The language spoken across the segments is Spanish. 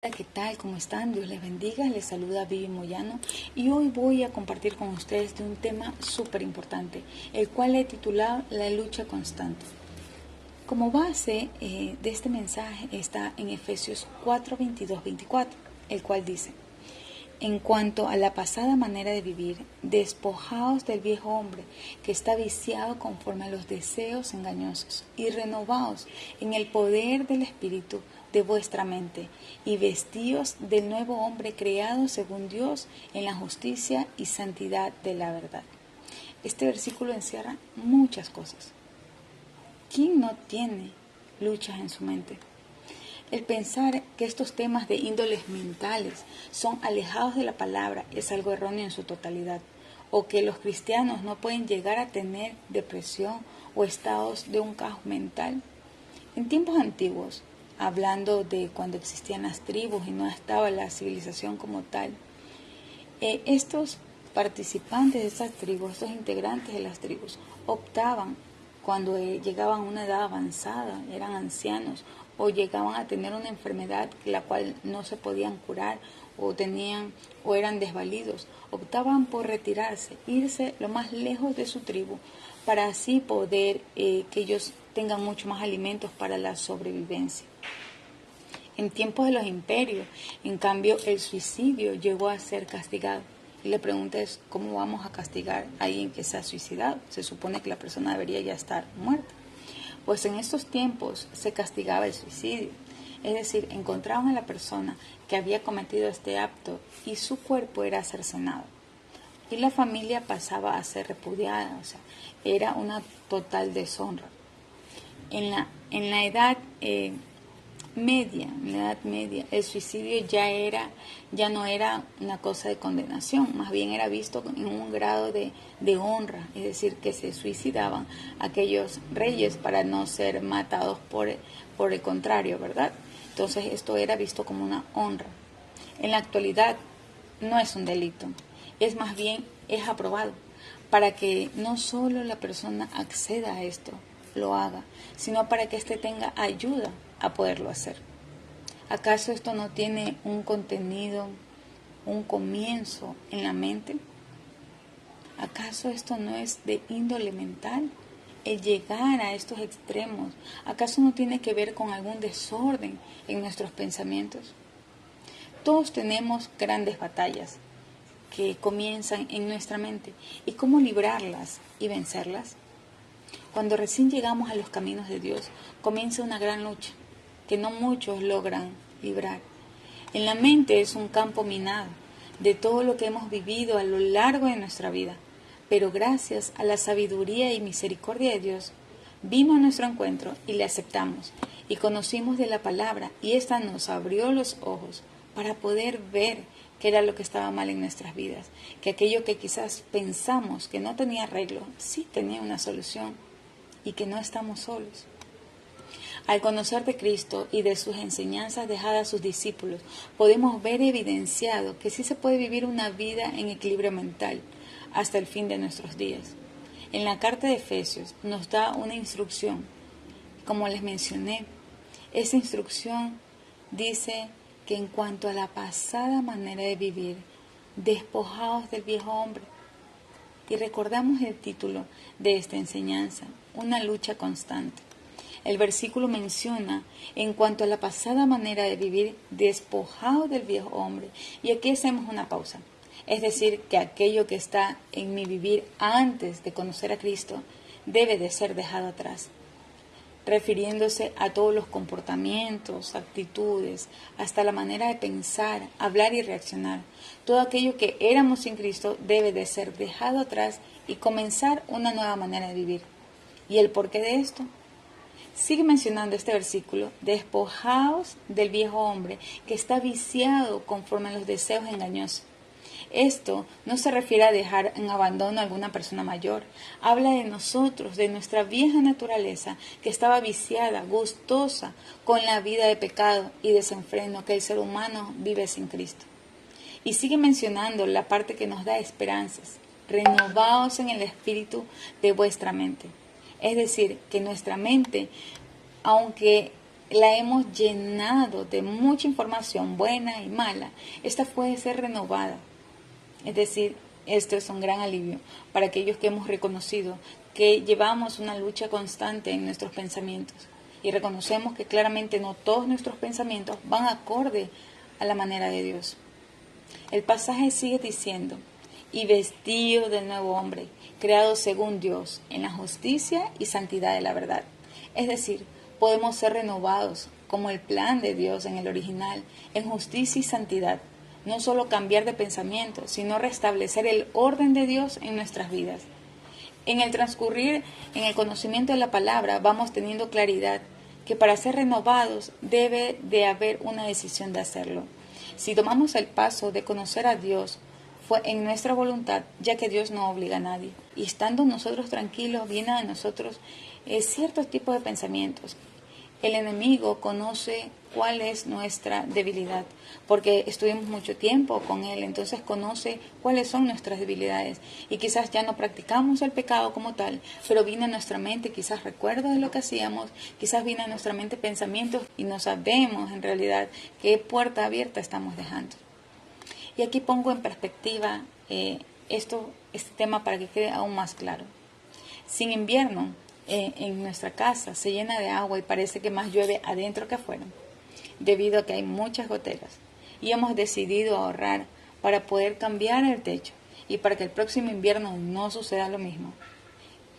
Hola, ¿qué tal? ¿Cómo están? Dios les bendiga. Les saluda Vivi Moyano y hoy voy a compartir con ustedes de un tema súper importante, el cual he titulado La lucha constante. Como base de este mensaje está en Efesios 4, 22, 24, el cual dice: en cuanto a la pasada manera de vivir, despojaos del viejo hombre que está viciado conforme a los deseos engañosos y renovaos en el poder del Espíritu de vuestra mente y vestíos del nuevo hombre creado según Dios en la justicia y santidad de la verdad. Este versículo encierra muchas cosas. ¿Quién no tiene luchas en su mente? El pensar que estos temas de índoles mentales son alejados de la palabra es algo erróneo en su totalidad, o que los cristianos no pueden llegar a tener depresión o estados de un caos mental. En tiempos antiguos, hablando de cuando existían las tribus y no estaba la civilización como tal, estos participantes de esas tribus, estos integrantes de las tribus, optaban cuando llegaban a una edad avanzada, eran ancianos, o llegaban a tener una enfermedad la cual no se podían curar o eran desvalidos, optaban por retirarse, irse lo más lejos de su tribu para así poder que ellos tengan mucho más alimentos para la sobrevivencia. En tiempos de los imperios, en cambio, el suicidio llegó a ser castigado. Y la pregunta es, ¿cómo vamos a castigar a alguien que se ha suicidado? Se supone que la persona debería ya estar muerta. Pues en estos tiempos se castigaba el suicidio. Es decir, encontraban a la persona que había cometido este acto y su cuerpo era cercenado. Y la familia pasaba a ser repudiada, o sea, era una total deshonra. En la edad media, el suicidio ya no era una cosa de condenación, más bien era visto en un grado de honra, es decir, que se suicidaban aquellos reyes para no ser matados por el contrario, ¿verdad? Entonces esto era visto como una honra. En la actualidad no es un delito, es más bien es aprobado para que no solo la persona acceda a esto, lo haga, sino para que éste tenga ayuda a poderlo hacer. ¿Acaso esto no tiene un contenido, un comienzo en la mente? ¿Acaso esto no es de índole mental? El llegar a estos extremos, ¿acaso no tiene que ver con algún desorden en nuestros pensamientos? Todos tenemos grandes batallas que comienzan en nuestra mente. ¿Y cómo librarlas y vencerlas? Cuando recién llegamos a los caminos de Dios, comienza una gran lucha que no muchos logran librar. En la mente es un campo minado de todo lo que hemos vivido a lo largo de nuestra vida, pero gracias a la sabiduría y misericordia de Dios, vino a nuestro encuentro y le aceptamos, y conocimos de la palabra, y ésta nos abrió los ojos para poder ver qué era lo que estaba mal en nuestras vidas, que aquello que quizás pensamos que no tenía arreglo, sí tenía una solución, y que no estamos solos. Al conocer de Cristo y de sus enseñanzas dejadas a sus discípulos, podemos ver evidenciado que sí se puede vivir una vida en equilibrio mental hasta el fin de nuestros días. En la carta de Efesios nos da una instrucción. Como les mencioné, esa instrucción dice que en cuanto a la pasada manera de vivir, despojaos del viejo hombre. Y recordamos el título de esta enseñanza, una lucha constante. El versículo menciona, en cuanto a la pasada manera de vivir, despojados del viejo hombre. Y aquí hacemos una pausa. Es decir, que aquello que está en mi vivir antes de conocer a Cristo debe de ser dejado atrás, refiriéndose a todos los comportamientos, actitudes, hasta la manera de pensar, hablar y reaccionar. Todo aquello que éramos sin Cristo debe de ser dejado atrás y comenzar una nueva manera de vivir. ¿Y el porqué de esto? Sigue mencionando este versículo: despojaos del viejo hombre que está viciado conforme a los deseos engañosos. Esto no se refiere a dejar en abandono a alguna persona mayor. Habla de nosotros, de nuestra vieja naturaleza que estaba viciada, gustosa con la vida de pecado y desenfreno que el ser humano vive sin Cristo. Y sigue mencionando la parte que nos da esperanzas. Renovaos en el espíritu de vuestra mente. Es decir, que nuestra mente, aunque la hemos llenado de mucha información buena y mala, esta puede ser renovada. Es decir, esto es un gran alivio para aquellos que hemos reconocido que llevamos una lucha constante en nuestros pensamientos y reconocemos que claramente no todos nuestros pensamientos van acorde a la manera de Dios. El pasaje sigue diciendo, y vestido del nuevo hombre, creado según Dios, en la justicia y santidad de la verdad. Es decir, podemos ser renovados como el plan de Dios en el original, en justicia y santidad. No solo cambiar de pensamiento, sino restablecer el orden de Dios en nuestras vidas. En el transcurrir, en el conocimiento de la palabra, vamos teniendo claridad que para ser renovados debe de haber una decisión de hacerlo. Si tomamos el paso de conocer a Dios, fue en nuestra voluntad, ya que Dios no obliga a nadie. Y estando nosotros tranquilos, viene a nosotros ciertos tipos de pensamientos. El enemigo conoce cuál es nuestra debilidad, porque estuvimos mucho tiempo con él, entonces conoce cuáles son nuestras debilidades. Y quizás ya no practicamos el pecado como tal, pero viene a nuestra mente quizás recuerdos de lo que hacíamos, quizás viene a nuestra mente pensamientos y no sabemos en realidad qué puerta abierta estamos dejando. Y aquí pongo en perspectiva este tema para que quede aún más claro. Sin invierno, en nuestra casa se llena de agua y parece que más llueve adentro que afuera, debido a que hay muchas goteras. Y hemos decidido ahorrar para poder cambiar el techo y para que el próximo invierno no suceda lo mismo.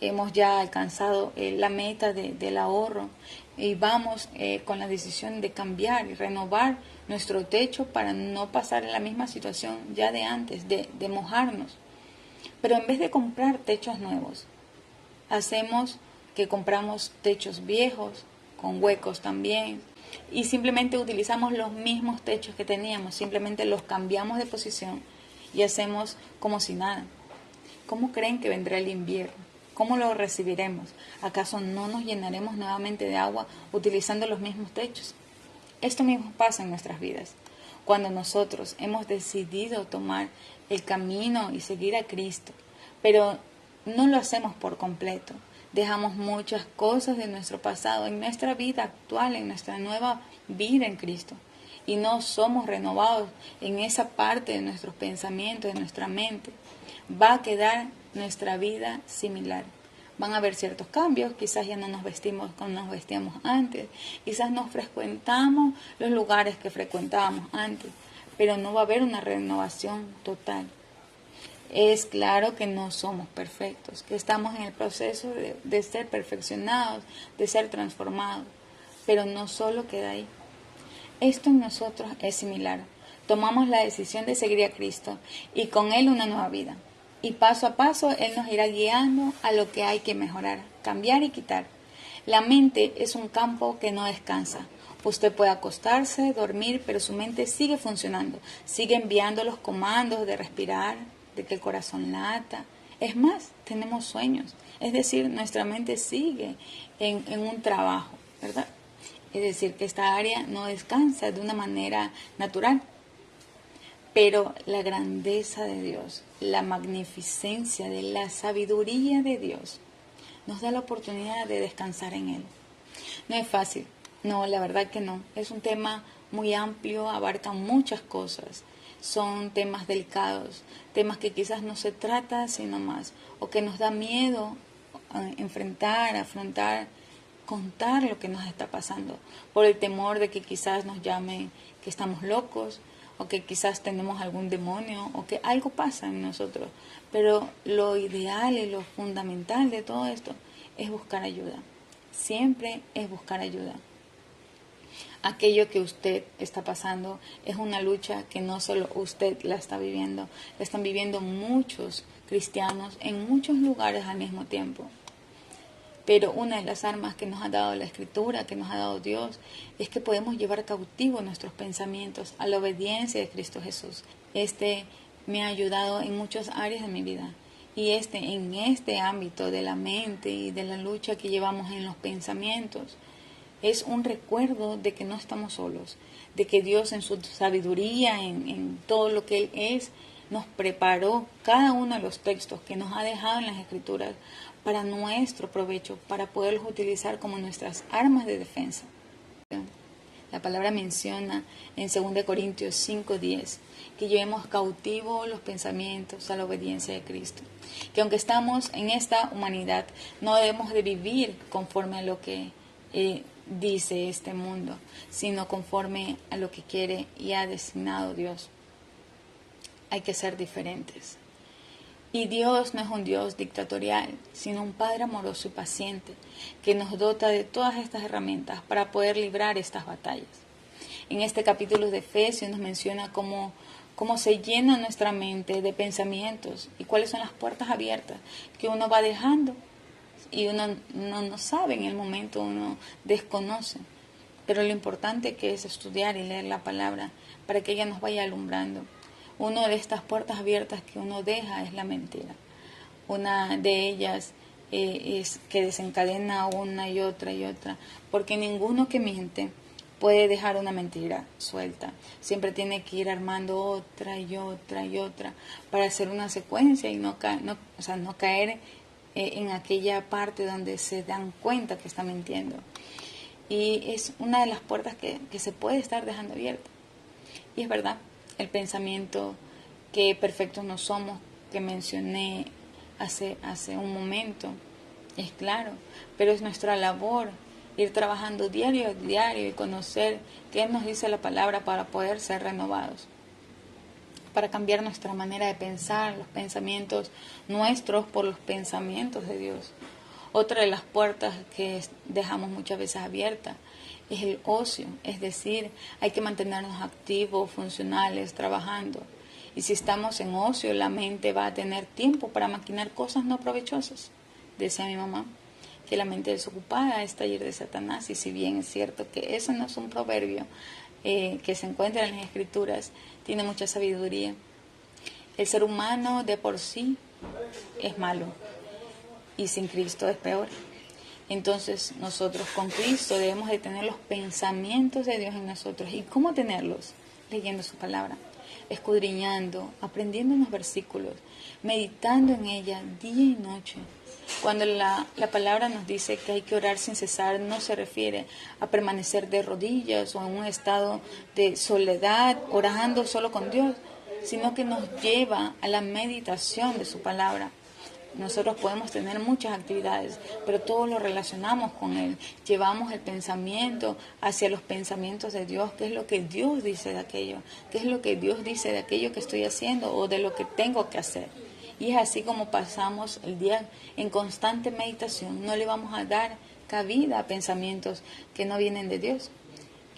Hemos ya alcanzado la meta del ahorro y vamos con la decisión de cambiar y renovar nuestro techo para no pasar en la misma situación ya de antes, de mojarnos. Pero en vez de comprar techos nuevos, hacemos que compramos techos viejos, con huecos también, y simplemente utilizamos los mismos techos que teníamos, simplemente los cambiamos de posición y hacemos como si nada. ¿Cómo creen que vendrá el invierno? ¿Cómo lo recibiremos? ¿Acaso no nos llenaremos nuevamente de agua utilizando los mismos techos? Esto mismo pasa en nuestras vidas. Cuando nosotros hemos decidido tomar el camino y seguir a Cristo, pero no lo hacemos por completo. Dejamos muchas cosas de nuestro pasado en nuestra vida actual, en nuestra nueva vida en Cristo. Y no somos renovados en esa parte de nuestros pensamientos, de nuestra mente. Va a quedar nuestra vida similar. Van a haber ciertos cambios, quizás ya no nos vestimos como nos vestíamos antes, quizás no frecuentamos los lugares que frecuentábamos antes, pero no va a haber una renovación total. Es claro que no somos perfectos, que estamos en el proceso de ser perfeccionados, de ser transformados, pero no solo queda ahí. Esto en nosotros es similar. Tomamos la decisión de seguir a Cristo y con Él una nueva vida. Y paso a paso Él nos irá guiando a lo que hay que mejorar, cambiar y quitar. La mente es un campo que no descansa. Usted puede acostarse, dormir, pero su mente sigue funcionando, sigue enviando los comandos de respirar, de que el corazón lata. Es más, tenemos sueños. Es decir, nuestra mente sigue en un trabajo, ¿verdad? Es decir, que esta área no descansa de una manera natural. Pero la grandeza de Dios, la magnificencia de la sabiduría de Dios, nos da la oportunidad de descansar en Él. No es fácil, no, la verdad que no. Es un tema muy amplio, abarca muchas cosas. Son temas delicados, temas que quizás no se trata sino más, o que nos da miedo enfrentar, afrontar, contar lo que nos está pasando, por el temor de que quizás nos llamen que estamos locos, o que quizás tenemos algún demonio, o que algo pasa en nosotros. Pero lo ideal y lo fundamental de todo esto es buscar ayuda. Siempre es buscar ayuda. Aquello que usted está pasando es una lucha que no solo usted la está viviendo, la están viviendo muchos cristianos en muchos lugares al mismo tiempo. Pero una de las armas que nos ha dado la Escritura, que nos ha dado Dios, es que podemos llevar cautivo nuestros pensamientos a la obediencia de Cristo Jesús. Este me ha ayudado en muchas áreas de mi vida. Y en este ámbito de la mente y de la lucha que llevamos en los pensamientos, es un recuerdo de que no estamos solos, de que Dios en su sabiduría, en todo lo que Él es, nos preparó cada uno de los textos que nos ha dejado en las Escrituras para nuestro provecho, para poderlos utilizar como nuestras armas de defensa. La palabra menciona en 2 Corintios 5:10 que llevemos cautivo los pensamientos a la obediencia de Cristo. Que aunque estamos en esta humanidad, no debemos de vivir conforme a lo que dice este mundo, sino conforme a lo que quiere y ha designado Dios. Hay que ser diferentes. Y Dios no es un Dios dictatorial, sino un Padre amoroso y paciente, que nos dota de todas estas herramientas para poder librar estas batallas. En este capítulo de Efesios nos menciona cómo se llena nuestra mente de pensamientos y cuáles son las puertas abiertas que uno va dejando y uno no sabe en el momento, uno desconoce. Pero lo importante que es estudiar y leer la palabra para que ella nos vaya alumbrando. Una de estas puertas abiertas que uno deja es la mentira. Una de ellas es que desencadena una y otra, porque ninguno que miente puede dejar una mentira suelta. Siempre tiene que ir armando otra y otra para hacer una secuencia y no caer en aquella parte donde se dan cuenta que está mintiendo. Y es una de las puertas que se puede estar dejando abierta. Y es verdad. El pensamiento que perfectos no somos, que mencioné hace un momento, es claro, pero es nuestra labor ir trabajando diario a diario y conocer qué nos dice la palabra para poder ser renovados, para cambiar nuestra manera de pensar, los pensamientos nuestros por los pensamientos de Dios. Otra de las puertas que dejamos muchas veces abiertas es el ocio, es decir, hay que mantenernos activos, funcionales, trabajando. Y si estamos en ocio, la mente va a tener tiempo para maquinar cosas no provechosas. Decía mi mamá que la mente desocupada es taller de Satanás, y si bien es cierto que eso no es un proverbio que se encuentra en las Escrituras, tiene mucha sabiduría. El ser humano de por sí es malo y sin Cristo es peor. Entonces nosotros con Cristo debemos de tener los pensamientos de Dios en nosotros. ¿Y cómo tenerlos? Leyendo su palabra, escudriñando, aprendiendo unos versículos, meditando en ella día y noche. Cuando la palabra nos dice que hay que orar sin cesar, no se refiere a permanecer de rodillas o en un estado de soledad, orando solo con Dios, sino que nos lleva a la meditación de su palabra. Nosotros podemos tener muchas actividades, pero todo lo relacionamos con Él. Llevamos el pensamiento hacia los pensamientos de Dios. ¿Qué es lo que Dios dice de aquello? ¿Qué es lo que Dios dice de aquello que estoy haciendo o de lo que tengo que hacer? Y es así como pasamos el día en constante meditación. No le vamos a dar cabida a pensamientos que no vienen de Dios.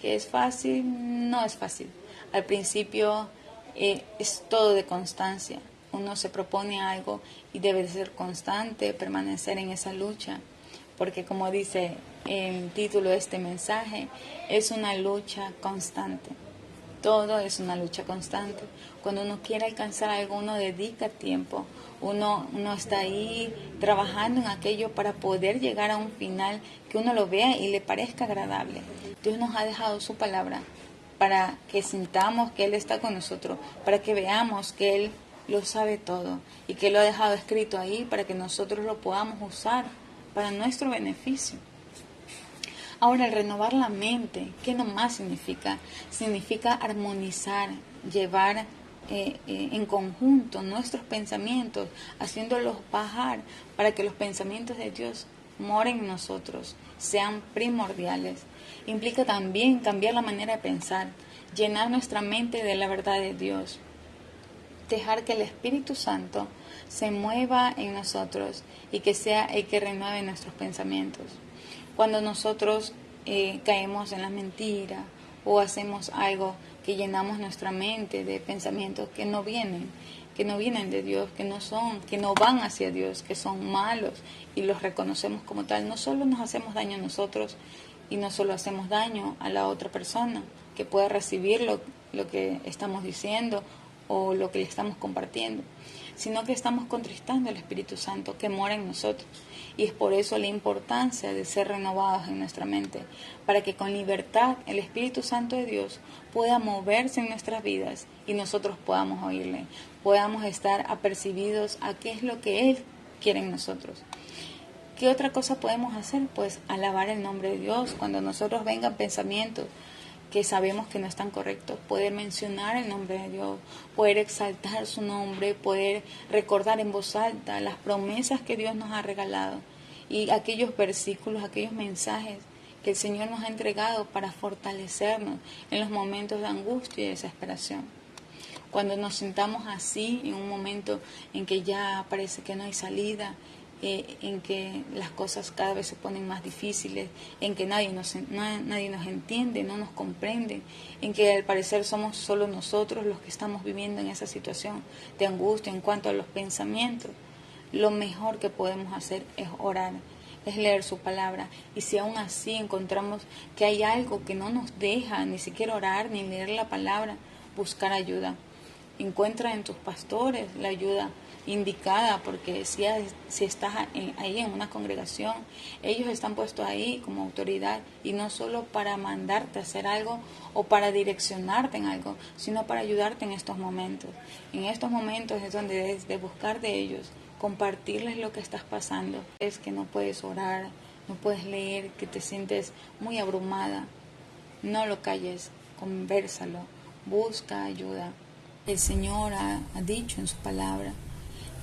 ¿Que es fácil? No es fácil. Al principio es todo de constancia. Uno se propone algo y debe de ser constante, permanecer en esa lucha, porque como dice el título de este mensaje, es una lucha constante. Todo es una lucha constante. Cuando uno quiere alcanzar algo, uno dedica tiempo, uno está ahí trabajando en aquello para poder llegar a un final que uno lo vea y le parezca agradable. Dios nos ha dejado su palabra para que sintamos que Él está con nosotros, para que veamos que Él lo sabe todo y que lo ha dejado escrito ahí para que nosotros lo podamos usar para nuestro beneficio. Ahora, el renovar la mente, ¿qué nomás significa? Significa armonizar, llevar en conjunto nuestros pensamientos, haciéndolos bajar para que los pensamientos de Dios moren en nosotros, sean primordiales. Implica también cambiar la manera de pensar, llenar nuestra mente de la verdad de Dios, dejar que el Espíritu Santo se mueva en nosotros y que sea el que renueve nuestros pensamientos. Cuando nosotros caemos en la mentira o hacemos algo que llenamos nuestra mente de pensamientos que no vienen de Dios, que no van hacia Dios, que son malos y los reconocemos como tal, no solo nos hacemos daño a nosotros y no solo hacemos daño a la otra persona que pueda recibir lo que estamos diciendo o lo que le estamos compartiendo, sino que estamos contristando al Espíritu Santo que mora en nosotros. Y es por eso la importancia de ser renovados en nuestra mente, para que con libertad el Espíritu Santo de Dios pueda moverse en nuestras vidas y nosotros podamos oírle, podamos estar apercibidos a qué es lo que Él quiere en nosotros. qué otra cosa podemos hacer? Pues alabar el nombre de Dios. Cuando a nosotros vengan pensamientos que sabemos que no están correctos, poder mencionar el nombre de Dios, poder exaltar su nombre, poder recordar en voz alta las promesas que Dios nos ha regalado y aquellos versículos, aquellos mensajes que el Señor nos ha entregado para fortalecernos en los momentos de angustia y desesperación. Cuando nos sintamos así, en un momento en que ya parece que no hay salida, en que las cosas cada vez se ponen más difíciles, en que nadie nos entiende, no nos comprende, en que al parecer somos solo nosotros los que estamos viviendo en esa situación de angustia en cuanto a los pensamientos, lo mejor que podemos hacer es orar, es leer su palabra. Y si aún así encontramos que hay algo que no nos deja ni siquiera orar ni leer la palabra, buscar ayuda. Encuentra en tus pastores la ayuda indicada, porque si estás ahí en una congregación, ellos están puestos ahí como autoridad, y no solo para mandarte a hacer algo o para direccionarte en algo, sino para ayudarte en estos momentos. En estos momentos es donde debes de buscar de ellos, compartirles lo que estás pasando. Es que no puedes orar, no puedes leer, que te sientes muy abrumada. No lo calles, convérsalo, busca ayuda. El Señor ha dicho en su palabra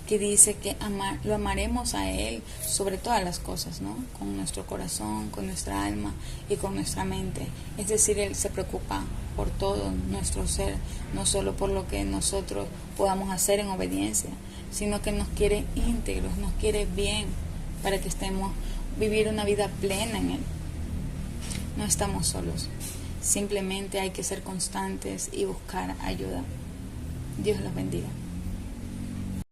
que dice que lo amaremos a Él sobre todas las cosas, ¿no? Con nuestro corazón, con nuestra alma y con nuestra mente. Es decir, Él se preocupa por todo nuestro ser, no solo por lo que nosotros podamos hacer en obediencia, sino que nos quiere íntegros, nos quiere bien, para que vivir una vida plena en Él. No estamos solos, simplemente hay que ser constantes y buscar ayuda. Dios los bendiga.